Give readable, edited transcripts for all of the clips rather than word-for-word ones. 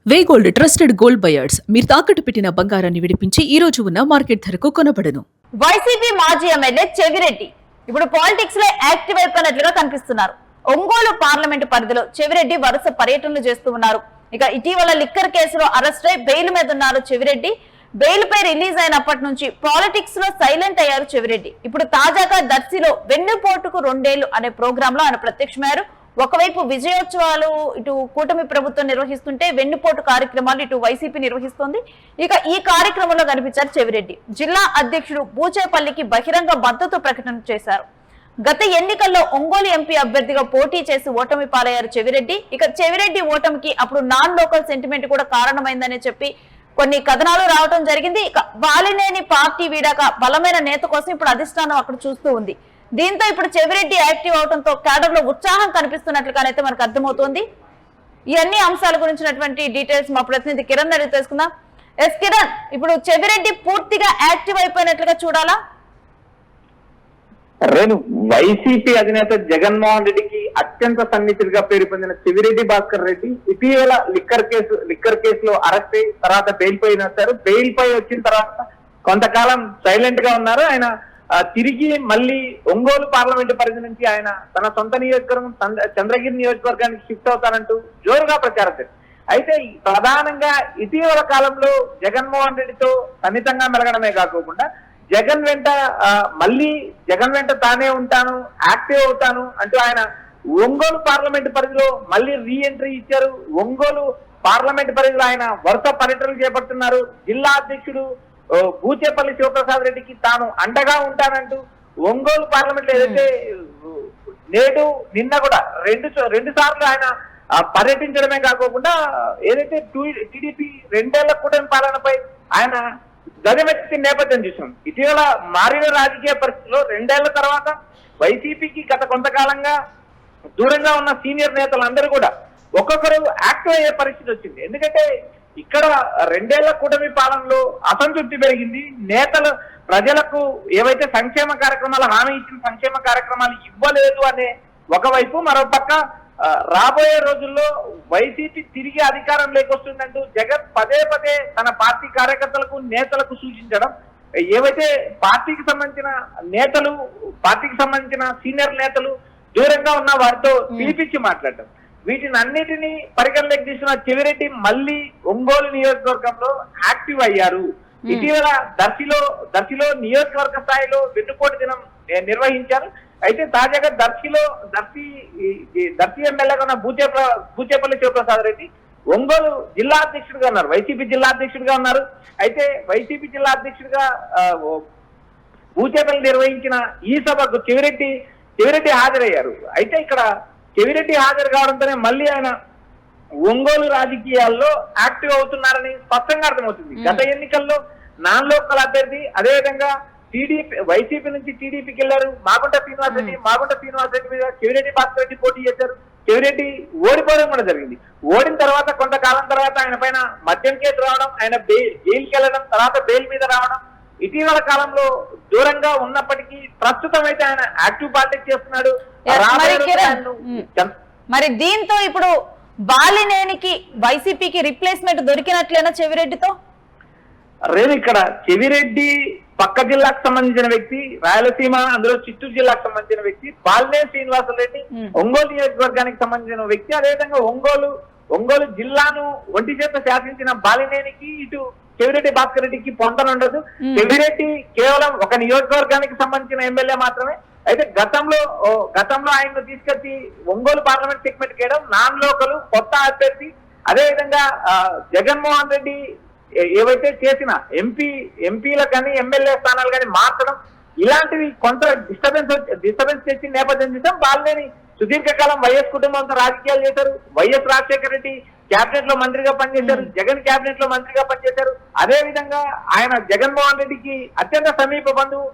వే gold trusted gold buyers మీరు తాకట్టు పెట్టిన బంగారాన్ని విడిపించి ఈ రోజు ఉన్న మార్కెట్ ధరకు కొనబడను. వైసీపీ మాజీ ఎమ్మెల్యే చెవిరెడ్డి ఇప్పుడు పాలిటిక్స్ లో యాక్టివ్ అయిపోయినట్లుగా కనిపిస్తున్నారు. ఒంగోలు పార్లమెంటు పరిధిలో చెవిరెడ్డి వరుస పర్యటనలు చేస్తూ ఉన్నారు. ఇక ఇటీవల లిక్కర్ కేసులో అరెస్ట్ అయి బెయిల్ మీద ఉన్నారు చెవిరెడ్డి. బెయిల్ పై రిలీజ్ అయినప్పటి నుంచి పాలిటిక్స్ లో సైలెంట్ అయ్యారు చెవిరెడ్డి. ఇప్పుడు తాజాగా దర్శిలో వెన్నుపోటుకు 2 ఏళ్లు అనే ప్రోగ్రామ్ లో ఆయన ప్రత్యక్షమయ్యారు. ఒకవైపు విజయోత్సవాలు ఇటు కూటమి ప్రభుత్వం నిర్వహిస్తుంటే వెన్నుపోటు కార్యక్రమాలు ఇటు వైసీపీ నిర్వహిస్తోంది. ఇక ఈ కార్యక్రమంలో కనిపించారు చెవిరెడ్డి. జిల్లా అధ్యక్షుడు బూచేపల్లికి బహిరంగ మద్దతు ప్రకటన చేశారు. గత ఎన్నికల్లో ఒంగోలు ఎంపీ అభ్యర్థిగా పోటీ చేసి ఓటమి పాలయ్యారు చెవిరెడ్డి. ఇక చెవిరెడ్డి ఓటమికి అప్పుడు నాన్ లోకల్ సెంటిమెంట్ కూడా కారణమైందని చెప్పి కొన్ని కథనాలు రావడం జరిగింది. ఇక బాలినేని పార్టీ వీడాక బలమైన నేత కోసం ఇప్పుడు అధిష్టానం అక్కడ చూస్తూ ఉంది. దీంతో ఇప్పుడు చెవిరెడ్డి యాక్టివ్ అవడంతో క్యాడర్ లో ఉత్సాహం కనిపిస్తున్నట్లుగానైతే మనకు అర్థమవుతోంది. ఈ అన్ని అంశాల గురించినటువంటి డీటెయిల్స్ మా ప్రతినిధి కిరణ్ అడిగి తెలుసుకుందాం. ఎస్ కిరణ్, ఇప్పుడు చెవిరెడ్డి పూర్తిగా యాక్టివ్ అయిపోయినట్లుగా చూడాలా? రేణు, వైసీపీ అధినేత జగన్మోహన్ రెడ్డికి అత్యంత సన్నిహితుడిగా పేరు పొందిన చెవిరెడ్డి భాస్కర్ రెడ్డి ఇటీవల లిక్కర్ కేసులో అరెస్ట్ అయి తర్వాత బెయిల్ పై వచ్చారు. బెయిల్ పై వచ్చిన తర్వాత కొంతకాలం సైలెంట్ గా ఉన్నారు. ఆయన తిరిగి మళ్ళీ ఒంగోలు పార్లమెంటు పరిధి నుంచి ఆయన తన సొంత నియోజకవర్గం చంద్రగిరి నియోజకవర్గానికి షిఫ్ట్ అవుతారంటూ జోరుగా ప్రచారం చేశారు. అయితే ప్రధానంగా ఇటీవల కాలంలో జగన్మోహన్ రెడ్డితో సన్నిహితంగా మెలగడమే కాకుండా జగన్ వెంట తానే ఉంటాను, యాక్టివ్ అవుతాను అంటూ ఆయన ఒంగోలు పార్లమెంటు పరిధిలో మళ్ళీ రీ ఎంట్రీ ఇచ్చారు. ఒంగోలు పార్లమెంటు పరిధిలో ఆయన వరుస పర్యటనలు చేపడుతున్నారు. జిల్లా అధ్యక్షుడు బూచేపల్లి శివప్రసాద్ రెడ్డికి తాను అండగా ఉంటానంటూ ఒంగోలు పార్లమెంట్ లో ఏదైతే నేడు నిన్న కూడా రెండు సార్లు ఆయన పర్యటించడమే కాకుండా ఏదైతే టీడీపీ 2 ఏళ్ల కూటమి పాలనపై ఆయన గదమెత్తి నేపథ్యం చూసాం. ఇటీవల మారిన రాజకీయ పరిస్థితుల్లో 2 ఏళ్ల తర్వాత వైసీపీకి గత కొంతకాలంగా దూరంగా ఉన్న సీనియర్ నేతలందరూ కూడా ఒక్కొక్కరు యాక్టివ్ అయ్యే పరిస్థితి వచ్చింది. ఎందుకంటే ఇక్కడ 2 ఏళ్ల కూటమి పాలనలో అసంతృప్తి పెరిగింది. నేతలు ప్రజలకు ఏవైతే సంక్షేమ కార్యక్రమాలు హామీ ఇచ్చిన సంక్షేమ కార్యక్రమాలు ఇవ్వలేదు అనే ఒకవైపు, మరోపక్క రాబోయే రోజుల్లో వైసీపీ తిరిగి అధికారంలోకి వస్తుందంటూ జగన్ పదే తన పార్టీ కార్యకర్తలకు నేతలకు సూచించడం, ఏవైతే పార్టీకి సంబంధించిన సీనియర్ నేతలు దూరంగా ఉన్న వారితో పిలిపించి మాట్లాడటం, వీటిని అన్నిటినీ పరిగణలోకి తీసుకున్న చెవిరెడ్డి మళ్ళీ ఒంగోలు నియోజకవర్గంలో యాక్టివ్ అయ్యారు. ఇటీవల దర్శిలో నియోజకవర్గ స్థాయిలో వెన్నుపోటు దినం నిర్వహించారు. అయితే తాజాగా దర్శి ఎమ్మెల్యేగా ఉన్న బూచేపల్లి శివప్రసాద్ రెడ్డి ఒంగోలు జిల్లా అధ్యక్షుడిగా ఉన్నారు, వైసీపీ జిల్లా అధ్యక్షుడిగా ఉన్నారు. అయితే వైసీపీ జిల్లా అధ్యక్షుడిగా బూచేపల్లి నిర్వహించిన ఈ సభకు చెవిరెడ్డి హాజరయ్యారు. అయితే ఇక్కడ చెవిరెడ్డి హాజరు కావడంతోనే మళ్ళీ ఆయన ఒంగోలు రాజకీయాల్లో యాక్టివ్ అవుతున్నారని స్పష్టంగా అర్థమవుతుంది. గత ఎన్నికల్లో నాన్ లోకల్ అభ్యర్థి, అదేవిధంగా వైసీపీ నుంచి టీడీపీకి వెళ్లారు. మాగుంట శ్రీనివాస్ రెడ్డి మీద చెవిరెడ్డి భాస్కర్ రెడ్డి పోటీ చేశారు. చెవిరెడ్డి ఓడిపోవడం కూడా జరిగింది. ఓడిన తర్వాత కొంతకాలం తర్వాత ఆయన పైన మద్యం కేసు రావడం, ఆయన జైలుకి వెళ్ళడం, తర్వాత బెయిల్ మీద రావడం, ఇటీవల కాలంలో దూరంగా ఉన్నప్పటికీ ప్రస్తుతం అయితే ఆయన యాక్టివ్ పాలిటిక్స్ చేస్తున్నాడు. మరి దీంతో ఇప్పుడు బాలినేనికి వైసీపీకి రిప్లేస్మెంట్ దొరికినట్లేనా చెవిరెడ్డితో? రేపు ఇక్కడ చెవిరెడ్డి పక్క జిల్లాకు సంబంధించిన వ్యక్తి, రాయలసీమ అందులో చిత్తూరు జిల్లాకు సంబంధించిన వ్యక్తి, బాలినేని శ్రీనివాసరెడ్డి ఒంగోలు నియోజకవర్గానికి సంబంధించిన వ్యక్తి. అదేవిధంగా ఒంగోలు జిల్లాను ఒంటి చేత శాసించిన బాలినేనికి ఇటు చెవిరెడ్డి భాస్కర్ రెడ్డికి పొందనుండదు. చెవిరెడ్డి కేవలం ఒక నియోజకవర్గానికి సంబంధించిన ఎమ్మెల్యే మాత్రమే. అయితే గతంలో ఆయన్ను తీసుకొచ్చి ఒంగోలు పార్లమెంట్ సెగ్మెంట్ చేయడం, నాన్ లోకలు, కొత్త అభ్యర్థి, అదేవిధంగా జగన్మోహన్ రెడ్డి ఏవైతే చేసిన ఎంపీల కానీ ఎమ్మెల్యే స్థానాలు కానీ మార్చడం, ఇలాంటివి కొంత డిస్టర్బెన్స్ చేసిన నేపథ్యం చూసాం. వాళ్ళని సుదీర్ఘకాలం వైఎస్ కుటుంబంతో రాజకీయాలు చేశారు. వైఎస్ రాజశేఖర రెడ్డి క్యాబినెట్ లో మంత్రిగా పనిచేశారు, జగన్ క్యాబినెట్ లో మంత్రిగా పనిచేశారు. అదే విధంగా ఆయన జగన్మోహన్ రెడ్డికి అత్యంత సమీప బంధువు.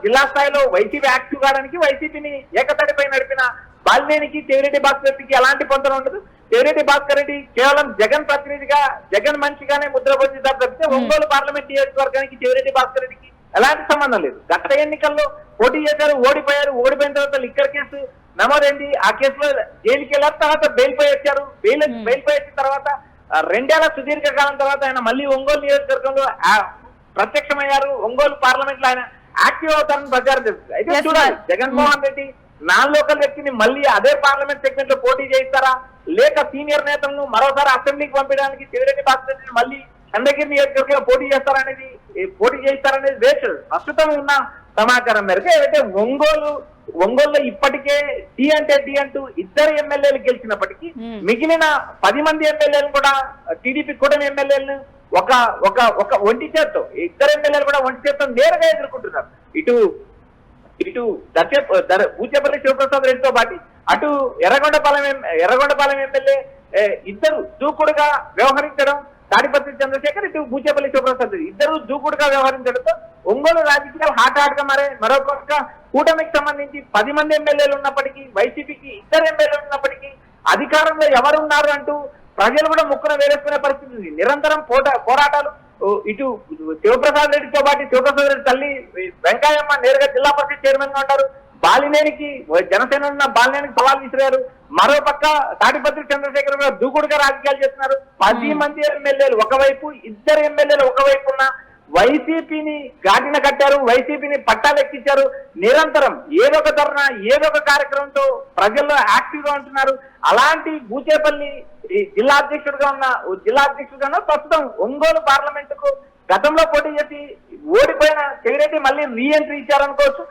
జిల్లా స్థాయిలో వైసీపీ యాక్టివ్ కావడానికి వైసీపీని ఏకతడిపై నడిపిన బాలినేనికి చెవిరెడ్డి భాస్కర్ రెడ్డికి ఎలాంటి పొందన ఉండదు. చెవిరెడ్డి భాస్కర్ రెడ్డి కేవలం జగన్ ప్రతినిధిగా, జగన్ మనిషిగానే ముద్ర పొందుతారు తప్పితే ఒంగోలు పార్లమెంట్ నియోజకవర్గానికి చెవిరెడ్డి భాస్కర్ రెడ్డికి ఎలాంటి సంబంధం లేదు. గత ఎన్నికల్లో పోటీ చేశారు, ఓడిపోయారు. ఓడిపోయిన తర్వాత లిక్కర్ కేసు నమోదైంది. ఆ కేసులో జైలుకి వెళ్ళారు, తర్వాత బెయిల్ పై వచ్చారు. బెయిల్ పై వచ్చిన తర్వాత 2 ఏళ్ల సుదీర్ఘకాలం తర్వాత ఆయన మళ్ళీ ఒంగోలు నియోజకవర్గంలో ప్రత్యక్షమయ్యారు. ఒంగోలు పార్లమెంట్ లో ఆయన యాక్టివ్ అవుతారని ప్రచారం చేస్తుంది. అయితే చూడాలి జగన్మోహన్ రెడ్డి నాన్ లోకల్ వ్యక్తిని మళ్ళీ అదే పార్లమెంట్ సెగ్మెంట్ లో పోటీ చేయిస్తారా, లేక సీనియర్ నేతలను మరోసారి అసెంబ్లీకి పంపించడానికి చెవిరెడ్డి భాస్కర్ రెడ్డిని మళ్ళీ చంద్రగిరి నియోజకవర్గంలో పోటీ చేయిస్తారనేది వేస్ట్. ప్రస్తుతం ఉన్న సమాచారం మేరకు ఏదైతే ఒంగోలులో ఇప్పటికే టీ అంటూ 2 ఎమ్మెల్యేలు గెలిచినప్పటికీ మిగిలిన 10 మంది ఎమ్మెల్యేలను కూడా టీడీపీ కూటమి ఎమ్మెల్యేలను ఒక ఒంటి చేత్తో 2 ఎమ్మెల్యేలు కూడా ఒంటి చేత్తో నేరుగా ఎదుర్కొంటున్నారు. ఇటు బూచేపల్లి శివప్రసాద్ రెడ్డితో పాటు అటు ఎర్రగొండపాలెం ఎమ్మెల్యే ఇద్దరు దూకుడుగా వ్యవహరించడం, తాడిపత్రి చంద్రశేఖర్ ఇటు బూచేపల్లి శివప్రసాద్ రెడ్డి ఇద్దరు దూకుడుగా వ్యవహరించడంతో ఒంగోలు రాజకీయాలు హాట్ గా మారే. మరొక కూటమికి సంబంధించి 10 మంది ఎమ్మెల్యేలు ఉన్నప్పటికీ, వైసీపీకి 2 ఎమ్మెల్యేలు ఉన్నప్పటికీ అధికారంలో ఎవరున్నారు అంటూ ప్రజలు కూడా ముక్కున వేరేసుకునే పరిస్థితి ఉంది. నిరంతరం పోరాటాలు. ఇటు శివప్రసాద్ రెడ్డితో పాటు శివప్రసాద్ రెడ్డి తల్లి వెంకయ్యమ్మ నేరుగా జిల్లా పరిషత్ చైర్మన్ గా ఉంటారు. బాలినేనికి జనసేన ఉన్న బాలినేనికి సవాల్ విసిరారు. మరో పక్క తాడిపత్రి చంద్రశేఖర్ కూడా దూకుడుగా రాజకీయాలు చేస్తున్నారు. 10 మంది ఎమ్మెల్యేలు ఒకవైపు, 2 ఎమ్మెల్యేలు ఒకవైపు ఉన్న వైసీపీని ఘాటిన కట్టారు, వైసీపీని పట్టాలెక్కించారు. నిరంతరం ఏదో ఒక ధర్నా, ఏదో ఒక కార్యక్రమంతో ప్రజల్లో యాక్టివ్ గా ఉంటున్నారు. అలాంటి బూచేపల్లి జిల్లా అధ్యక్షుడిగా ఉన్న ప్రస్తుతం ఒంగోలు పార్లమెంట్ కు గతంలో పోటీ చేసి ఓడిపోయిన చెవిరెడ్డి మళ్ళీ రీ ఎంట్రీ ఇచ్చారనుకోవచ్చు.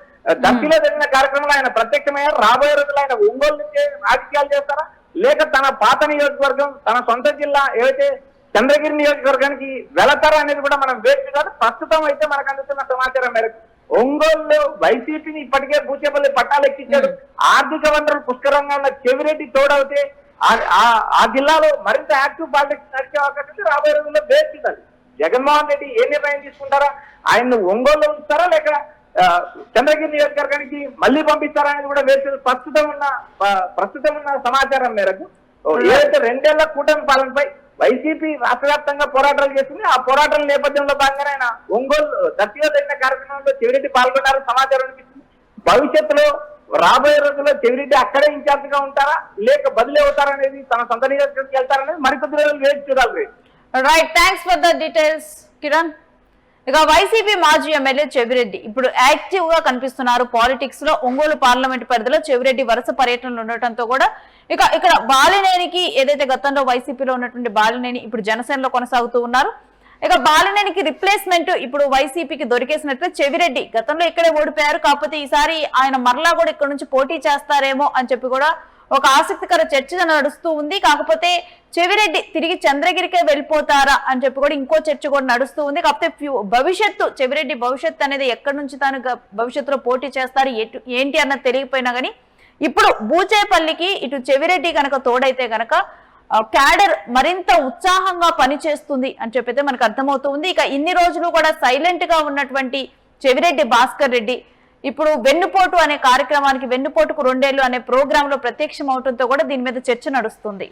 దర్శిలో జరిగిన కార్యక్రమంలో ఆయన ప్రత్యక్షమయ్యారు. రాబోయే రోజుల్లో ఆయన ఒంగోలు నుంచే రాజకీయాలు చేస్తారా, లేక తన పాత నియోజకవర్గం, తన సొంత జిల్లా ఏవైతే చంద్రగిరి నియోజకవర్గానికి వెళతారా అనేది కూడా మనం వేచి కాదు. ప్రస్తుతం అయితే మనకు అందుతున్న సమాచారం మేరకు ఒంగోలులో వైసీపీని ఇప్పటికే బూచేపల్లి పట్టాలు ఎక్కించాడు. ఆర్థిక వనరులు పుష్కరంగా ఉన్న చెవిరెడ్డి తోడవుతే ఆ జిల్లాలో మరింత యాక్టివ్ పాలిటిక్స్ నడిచే అవకాశం రాబోయే రోజుల్లో వేచి కాదు. జగన్మోహన్ రెడ్డి ఏ నిర్ణయం తీసుకుంటారా, ఆయన్ను ఒంగోలులో ఉంచుతారా లేక చంద్రగిరి నియోజకవర్గానికి మళ్ళీ పంపిస్తారా అనేది కూడా వేచి. ప్రస్తుతం ఉన్న సమాచారం మేరకు ఏదైతే 2 ఏళ్ల కూటమి పాలనపై వైసీపీ రాష్ట్ర వ్యాప్తంగా పోరాటాలు చేస్తుంది. ఆ పోరాటాల నేపథ్యంలో భాగంగా ఆయన ఒంగోలు దర్శిలో జరిగిన కార్యక్రమంలో చెవిరెడ్డి పాల్గొన్నారు సమాచారం అనిపిస్తుంది. భవిష్యత్తులో రాబోయే రోజుల్లో చెవిరెడ్డి అక్కడే ఇన్ఛార్జ్ గా ఉంటారా లేక బదిలీ అవుతారా అనేది, తన సొంత నియోజకవర్గానికి వెళ్తారనేది మరికొద్ది రోజులు వేచి చూడాలి. Right, thanks for the details Kiran. ఇక వైసీపీ మాజీ ఎమ్మెల్యే చెవిరెడ్డి ఇప్పుడు యాక్టివ్ గా కనిపిస్తున్నారు పాలిటిక్స్ లో. ఒంగోలు పార్లమెంట్ పరిధిలో చెవిరెడ్డి వరుస పర్యటనలు ఉండటంతో కూడా ఇక్కడ బాలినేనికి ఏదైతే గతంలో వైసీపీలో ఉన్నటువంటి బాలినేని ఇప్పుడు జనసేనలో కొనసాగుతూ ఉన్నారు. ఇక బాలినేనికి రిప్లేస్మెంట్ ఇప్పుడు వైసీపీకి దొరికేసినట్లే చెవిరెడ్డి గతంలో ఇక్కడే ఓడిపోయారు. కాకపోతే ఈసారి ఆయన మరలా కూడా ఇక్కడ నుంచి పోటీ చేస్తారేమో అని చెప్పి కూడా ఒక ఆసక్తికర చర్చ నడుస్తూ ఉంది. కాకపోతే చెవిరెడ్డి తిరిగి చంద్రగిరికే వెళ్ళిపోతారా అని చెప్పి కూడా ఇంకో చర్చ కూడా నడుస్తూ ఉంది. కాకపోతే చెవిరెడ్డి భవిష్యత్తు అనేది ఎక్కడి నుంచి తాను భవిష్యత్తులో పోటీ చేస్తారు ఏంటి అన్నది తెలియకపోయినా కానీ ఇప్పుడు బూచేపల్లికి ఇటు చెవిరెడ్డి కనుక తోడైతే కనుక క్యాడర్ మరింత ఉత్సాహంగా పనిచేస్తుంది అని చెప్పితే మనకు అర్థమవుతుంది. ఇక ఇన్ని రోజులు కూడా సైలెంట్ గా ఉన్నటువంటి చెవిరెడ్డి భాస్కర్ రెడ్డి ఇప్పుడు వెన్నుపోటు అనే కార్యక్రమానికి, వెన్నుపోటుకు 2 ఏళ్లు అనే ప్రోగ్రామ్ లో ప్రత్యక్షం అవడంతో కూడా దీని మీద చర్చ నడుస్తుంది.